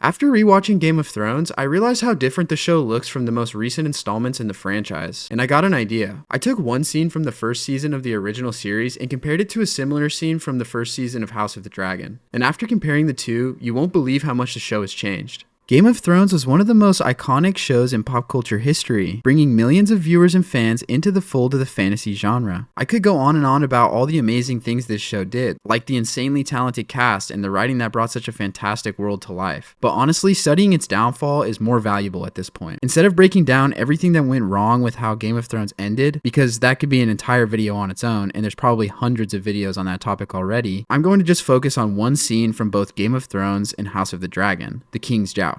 After rewatching Game of Thrones, I realized how different the show looks from the most recent installments in the franchise, and I got an idea. I took one scene from the first season of the original series and compared it to a similar scene from the first season of House of the Dragon. And after comparing the two, you won't believe how much the show has changed. Game of Thrones was one of the most iconic shows in pop culture history, bringing millions of viewers and fans into the fold of the fantasy genre. I could go on and on about all the amazing things this show did, like the insanely talented cast and the writing that brought such a fantastic world to life. But honestly, studying its downfall is more valuable at this point. Instead of breaking down everything that went wrong with how Game of Thrones ended, because that could be an entire video on its own, and there's probably hundreds of videos on that topic already, I'm going to just focus on one scene from both Game of Thrones and House of the Dragon, the King's Joust.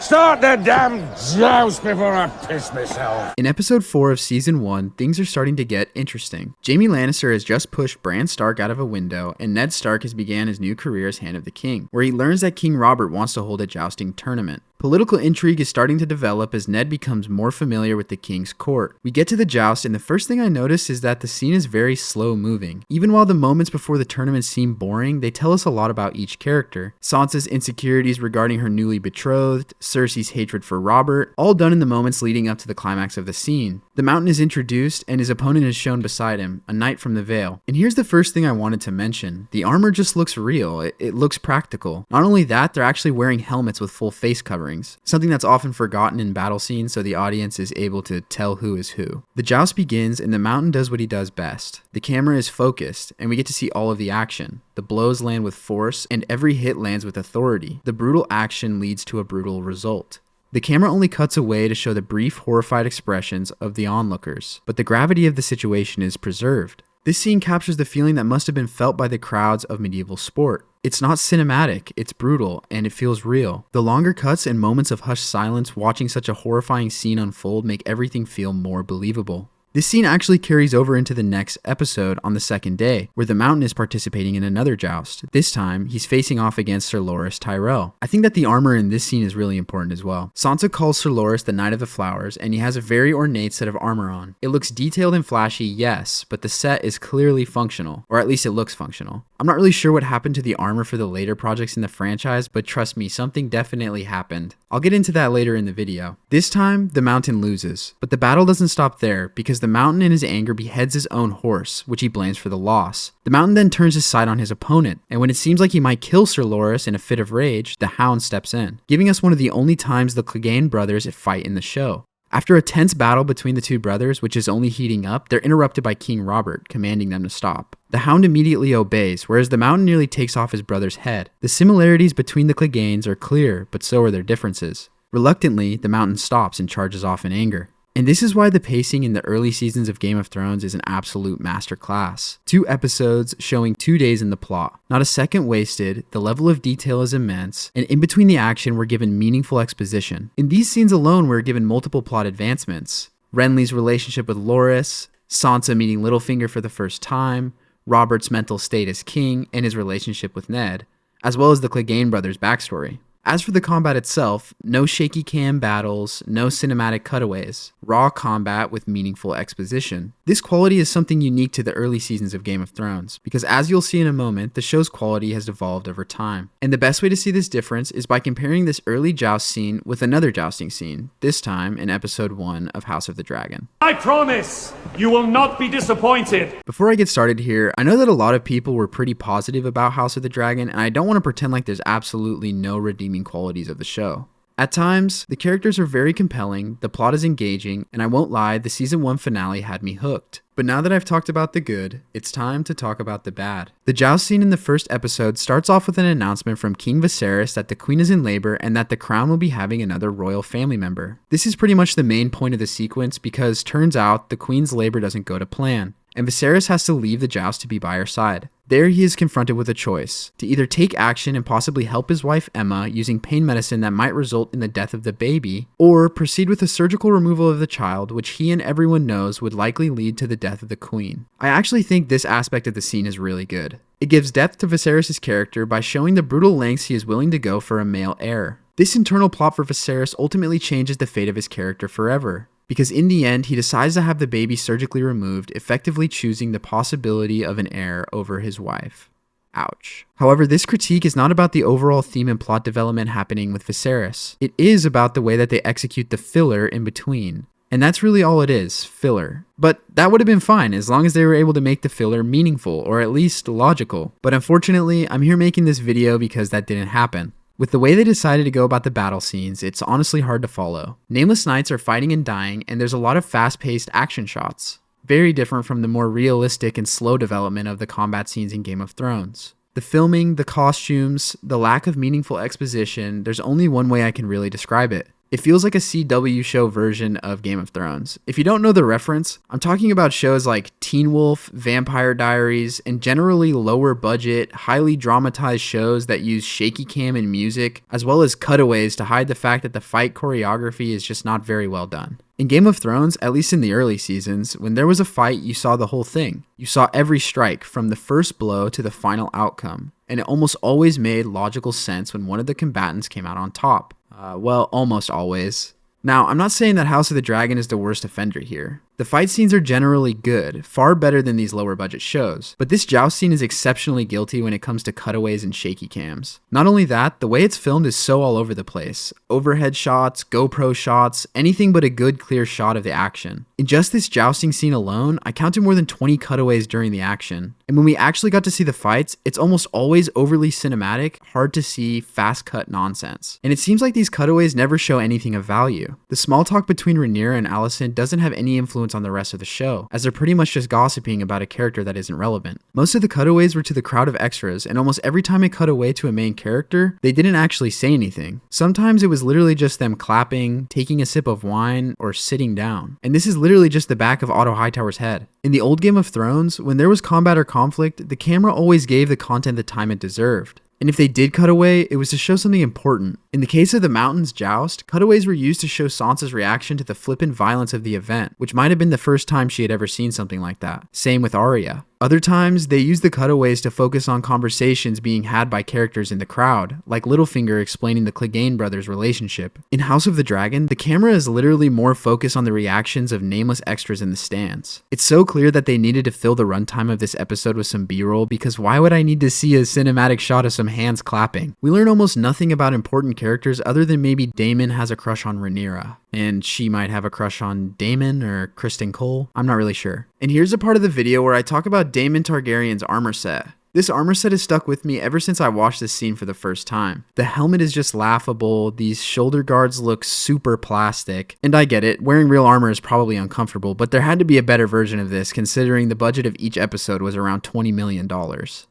Start the damn joust before I piss myself. In episode 4 of season 1, things are starting to get interesting. Jaime Lannister has just pushed Bran Stark out of a window, and Ned Stark has began his new career as Hand of the King, where he learns that King Robert wants to hold a jousting tournament. Political intrigue is starting to develop as Ned becomes more familiar with the king's court. We get to the joust, and the first thing I notice is that the scene is very slow moving. Even while the moments before the tournament seem boring, they tell us a lot about each character. Sansa's insecurities regarding her newly betrothed, Cersei's hatred for Robert, all done in the moments leading up to the climax of the scene. The Mountain is introduced, and his opponent is shown beside him, a knight from the Vale. And here's the first thing I wanted to mention. The armor just looks real. It looks practical. Not only that, they're actually wearing helmets with full face coverings, something that's often forgotten in battle scenes so the audience is able to tell who is who. The joust begins, and the Mountain does what he does best. The camera is focused, and we get to see all of the action. The blows land with force, and every hit lands with authority. The brutal action leads to a brutal result. The camera only cuts away to show the brief, horrified expressions of the onlookers, but the gravity of the situation is preserved. This scene captures the feeling that must have been felt by the crowds of medieval sport. It's not cinematic, it's brutal, and it feels real. The longer cuts and moments of hushed silence watching such a horrifying scene unfold make everything feel more believable. This scene actually carries over into the next episode on the second day, where the Mountain is participating in another joust. This time, he's facing off against Sir Loras Tyrell. I think that the armor in this scene is really important as well. Sansa calls Sir Loras the Knight of the Flowers, and he has a very ornate set of armor on. It looks detailed and flashy, yes, but the set is clearly functional, or at least it looks functional. I'm not really sure what happened to the armor for the later projects in the franchise, but trust me, something definitely happened. I'll get into that later in the video. This time, the Mountain loses, but the battle doesn't stop there, because the Mountain in his anger beheads his own horse, which he blames for the loss. The Mountain then turns his sight on his opponent, and when it seems like he might kill Sir Loras in a fit of rage, the Hound steps in, giving us one of the only times the Clegane brothers fight in the show. After a tense battle between the two brothers, which is only heating up, they're interrupted by King Robert, commanding them to stop. The Hound immediately obeys, whereas the Mountain nearly takes off his brother's head. The similarities between the Cleganes are clear, but so are their differences. Reluctantly, the Mountain stops and charges off in anger. And this is why the pacing in the early seasons of Game of Thrones is an absolute masterclass. 2 episodes showing 2 days in the plot. Not a second wasted, the level of detail is immense, and in between the action we're given meaningful exposition. In these scenes alone we're given multiple plot advancements. Renly's relationship with Loras, Sansa meeting Littlefinger for the first time, Robert's mental state as king, and his relationship with Ned, as well as the Clegane brothers' backstory. As for the combat itself, no shaky cam battles, no cinematic cutaways, raw combat with meaningful exposition. This quality is something unique to the early seasons of Game of Thrones, because as you'll see in a moment, the show's quality has evolved over time. And the best way to see this difference is by comparing this early joust scene with another jousting scene, this time in episode 1 of House of the Dragon. I promise you will not be disappointed. Before I get started here, I know that a lot of people were pretty positive about House of the Dragon, and I don't want to pretend like there's absolutely no redeeming qualities of the show. At times, the characters are very compelling, the plot is engaging, and I won't lie, the season 1 finale had me hooked. But now that I've talked about the good, it's time to talk about the bad. The joust scene in the first episode starts off with an announcement from King Viserys that the queen is in labor and that the crown will be having another royal family member. This is pretty much the main point of the sequence because turns out the queen's labor doesn't go to plan, and Viserys has to leave the joust to be by her side. There he is confronted with a choice, to either take action and possibly help his wife Emma using pain medicine that might result in the death of the baby, or proceed with a surgical removal of the child, which he and everyone knows would likely lead to the death of the queen. I actually think this aspect of the scene is really good. It gives depth to Viserys' character by showing the brutal lengths he is willing to go for a male heir. This internal plot for Viserys ultimately changes the fate of his character forever, because in the end, he decides to have the baby surgically removed, effectively choosing the possibility of an heir over his wife. Ouch. However, this critique is not about the overall theme and plot development happening with Viserys. It is about the way that they execute the filler in between. And that's really all it is, filler. But that would have been fine as long as they were able to make the filler meaningful or at least logical. But unfortunately, I'm here making this video because that didn't happen. With the way they decided to go about the battle scenes, it's honestly hard to follow. Nameless Knights are fighting and dying, and there's a lot of fast-paced action shots. Very different from the more realistic and slow development of the combat scenes in Game of Thrones. The filming, the costumes, the lack of meaningful exposition, there's only one way I can really describe it. It feels like a CW show version of Game of Thrones. If you don't know the reference, I'm talking about shows like Teen Wolf, Vampire Diaries, and generally lower budget, highly dramatized shows that use shaky cam and music, as well as cutaways to hide the fact that the fight choreography is just not very well done. In Game of Thrones, at least in the early seasons, when there was a fight, you saw the whole thing. You saw every strike, from the first blow to the final outcome, and it almost always made logical sense when one of the combatants came out on top. Well, almost always. Now, I'm not saying that House of the Dragon is the worst offender here. The fight scenes are generally good, far better than these lower budget shows, but this Joust scene is exceptionally guilty when it comes to cutaways and shaky cams. Not only that, the way it's filmed is so all over the place. Overhead shots, GoPro shots, anything but a good clear shot of the action. In just this jousting scene alone, I counted more than 20 cutaways during the action. And when we actually got to see the fights, it's almost always overly cinematic, hard to see, fast cut nonsense. And it seems like these cutaways never show anything of value. The small talk between Rhaenyra and Alicent doesn't have any influence on the rest of the show, as they're pretty much just gossiping about a character that isn't relevant. Most of the cutaways were to the crowd of extras, and almost every time it cut away to a main character, they didn't actually say anything. Sometimes it was literally just them clapping, taking a sip of wine, or sitting down. And this is literally just the back of Otto Hightower's head. In the old Game of Thrones, when there was combat or conflict, the camera always gave the content the time it deserved. And if they did cut away, it was to show something important. In the case of the Mountains Joust, cutaways were used to show Sansa's reaction to the flippant violence of the event, which might have been the first time she had ever seen something like that. Same with Arya. Other times, they used the cutaways to focus on conversations being had by characters in the crowd, like Littlefinger explaining the Clegane brothers' relationship. In House of the Dragon, the camera is literally more focused on the reactions of nameless extras in the stands. It's so clear that they needed to fill the runtime of this episode with some B-roll, because why would I need to see a cinematic shot of some hands clapping? We learn almost nothing about important characters other than maybe Daemon has a crush on Rhaenyra. And she might have a crush on Daemon or Kristen Cole. I'm not really sure. And here's a part of the video where I talk about Daemon Targaryen's armor set. This armor set has stuck with me ever since I watched this scene for the first time. The helmet is just laughable, these shoulder guards look super plastic, and I get it, wearing real armor is probably uncomfortable, but there had to be a better version of this considering the budget of each episode was around $20 million.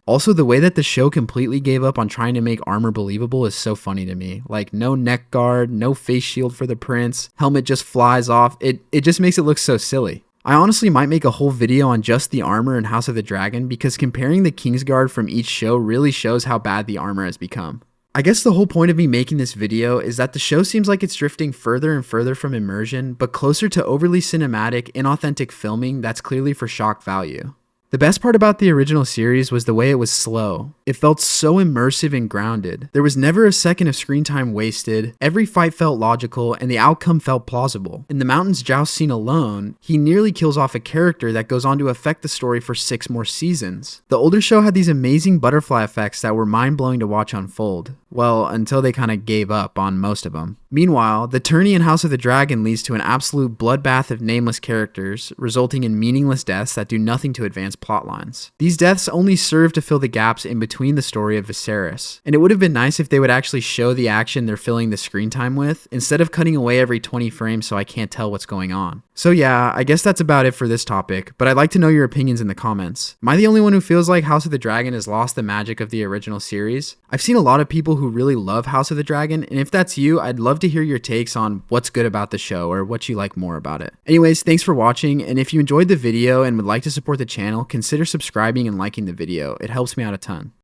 Also, the way that the show completely gave up on trying to make armor believable is so funny to me. Like, no neck guard, no face shield for the prince, helmet just flies off, it just makes it look so silly. I honestly might make a whole video on just the armor in House of the Dragon because comparing the Kingsguard from each show really shows how bad the armor has become. I guess the whole point of me making this video is that the show seems like it's drifting further and further from immersion, but closer to overly cinematic, inauthentic filming that's clearly for shock value. The best part about the original series was the way it was slow. It felt so immersive and grounded. There was never a second of screen time wasted, every fight felt logical, and the outcome felt plausible. In the Mountains Joust scene alone, he nearly kills off a character that goes on to affect the story for 6 more seasons. The older show had these amazing butterfly effects that were mind-blowing to watch unfold. Well, until they kind of gave up on most of them. Meanwhile, the tourney in House of the Dragon leads to an absolute bloodbath of nameless characters, resulting in meaningless deaths that do nothing to advance plot lines. These deaths only serve to fill the gaps in between the story of Viserys, and it would have been nice if they would actually show the action they're filling the screen time with, instead of cutting away every 20 frames so I can't tell what's going on. So yeah, I guess that's about it for this topic, but I'd like to know your opinions in the comments. Am I the only one who feels like House of the Dragon has lost the magic of the original series? I've seen a lot of people who really love House of the Dragon, and if that's you, I'd love to hear your takes on what's good about the show or what you like more about it. Anyways, thanks for watching, and if you enjoyed the video and would like to support the channel, consider subscribing and liking the video. It helps me out a ton.